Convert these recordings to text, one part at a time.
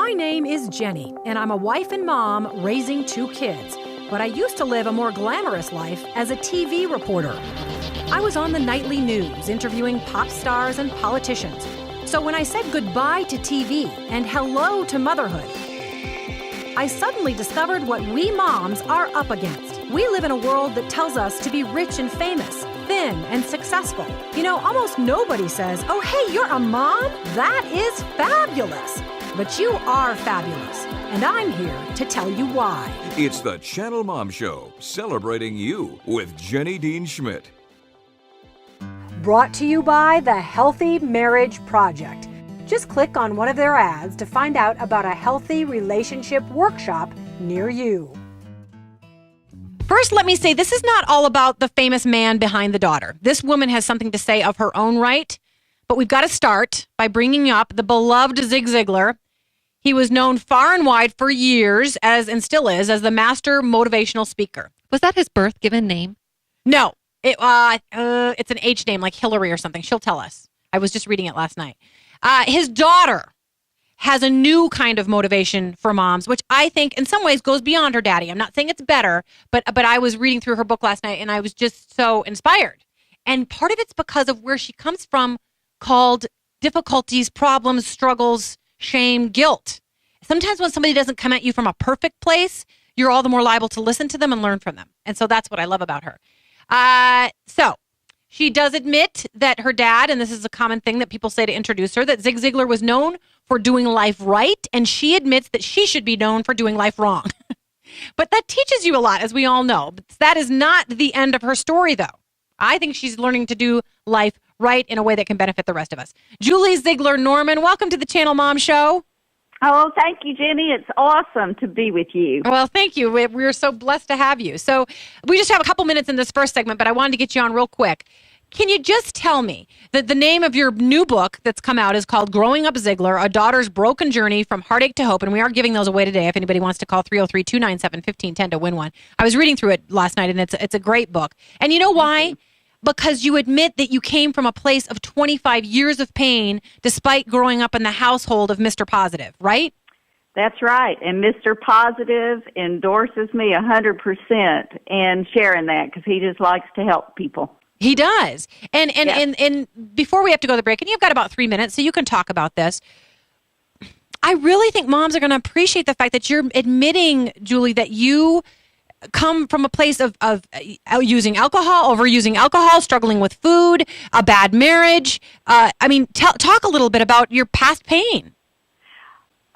My name is Jenny, and I'm a wife and mom raising 2 kids. But I used to live a more glamorous life as a TV reporter. I was on the nightly news interviewing pop stars and politicians. So when I said goodbye to TV and hello to motherhood, I suddenly discovered what we moms are up against. We live in a world that tells us to be rich and famous, thin and successful. You know, almost nobody says, "Oh, hey, you're a mom? That is fabulous." But you are fabulous, and I'm here to tell you why. It's the ChannelMom Show, celebrating you with Jenny Dean Schmidt. Brought to you by the Healthy Marriage Project. Just click on one of their ads to find out about a healthy relationship workshop near you. First, let me say this is not all about the famous man behind the daughter. This woman has something to say of her own right, but we've got to start by bringing up the beloved Zig Ziglar. He was known far and wide for years, and still is, as the master motivational speaker. Was that his birth given name? No, it's an H name, like Hillary or something. She'll tell us. I was just reading it last night. His daughter has a new kind of motivation for moms, which I think in some ways goes beyond her daddy. I'm not saying it's better, but I was reading through her book last night and I was just so inspired. And part of it's because of where she comes from, called difficulties, problems, struggles, shame, guilt. Sometimes when somebody doesn't come at you from a perfect place, you're all the more liable to listen to them and learn from them. And so that's what I love about her. So she does admit that her dad, and this is a common thing that people say to introduce her, that Zig Ziglar was known for doing life right, and she admits that she should be known for doing life wrong. But that teaches you a lot, as we all know. But that is not the end of her story, though. I think she's learning to do life right in a way that can benefit the rest of us. Julie Ziglar Norman, welcome to the ChannelMom Show. Oh, thank you, Jenny. It's awesome to be with you. Well, thank you. We're so blessed to have you. So we just have a couple minutes in this first segment, but I wanted to get you on real quick. Can you just tell me that the name of your new book that's come out is called Growing Up Ziglar, A Daughter's Broken Journey from Heartache to Hope, and we are giving those away today if anybody wants to call 303-297-1510 to win one. I was reading through it last night, and it's a great book. And you know why? Because you admit that you came from a place of 25 years of pain despite growing up in the household of Mr. Positive, right? That's right. And Mr. Positive endorses me 100% in sharing that because he just likes to help people. He does. And before we have to go to the break, and you've got about 3 minutes, so you can talk about this. I really think moms are going to appreciate the fact that you're admitting, Julie, that you come from a place of using alcohol, overusing alcohol, struggling with food, a bad marriage. Talk a little bit about your past pain.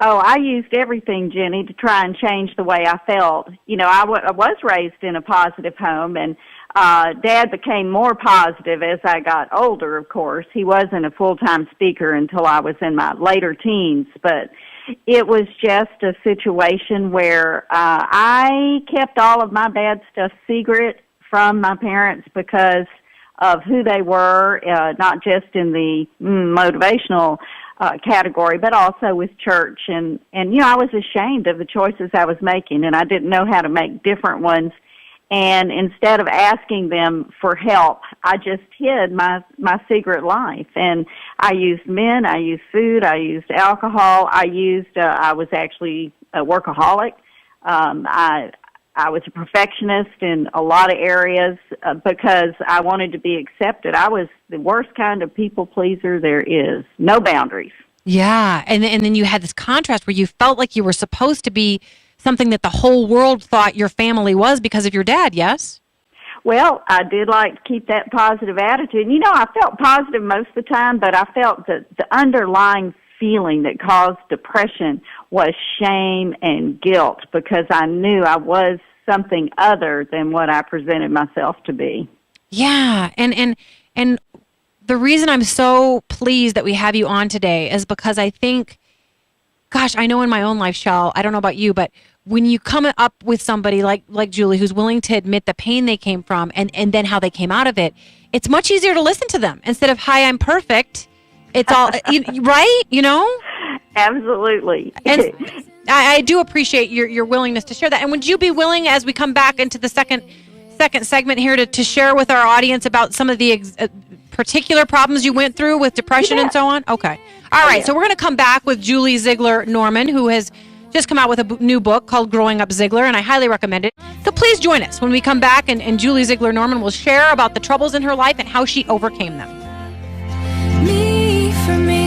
Oh, I used everything, Jenny, to try and change the way I felt. You know, I was raised in a positive home, and Dad became more positive as I got older, of course. He wasn't a full-time speaker until I was in my later teens, but it was just a situation where I kept all of my bad stuff secret from my parents because of who they were, not just in the motivational category, but also with church. And you know, I was ashamed of the choices I was making, and I didn't know how to make different ones. And instead of asking them for help, I just hid my secret life. And I used men, I used food, I used alcohol, I was actually a workaholic. I was a perfectionist in a lot of areas because I wanted to be accepted. I was the worst kind of people pleaser there is. No boundaries. Yeah, and then you had this contrast where you felt like you were supposed to be something that the whole world thought your family was because of your dad, yes? Well, I did like to keep that positive attitude. You know, I felt positive most of the time, but I felt that the underlying feeling that caused depression was shame and guilt because I knew I was something other than what I presented myself to be. Yeah, and the reason I'm so pleased that we have you on today is because I think, gosh, I know in my own life, Shell, I don't know about you, but when you come up with somebody like Julie who's willing to admit the pain they came from and then how they came out of it, it's much easier to listen to them instead of, hi, I'm perfect. It's all, right? You know? Absolutely. And I do appreciate your willingness to share that. And would you be willing, as we come back into the second segment here, to share with our audience about some of the particular problems you went through with depression and so on? Okay. All right. So we're going to come back with Julie Ziglar Norman, who has just come out with a new book called Growing Up Ziglar, and I highly recommend it. So please join us when we come back, and Julie Ziglar Norman will share about the troubles in her life and how she overcame them. Me for me.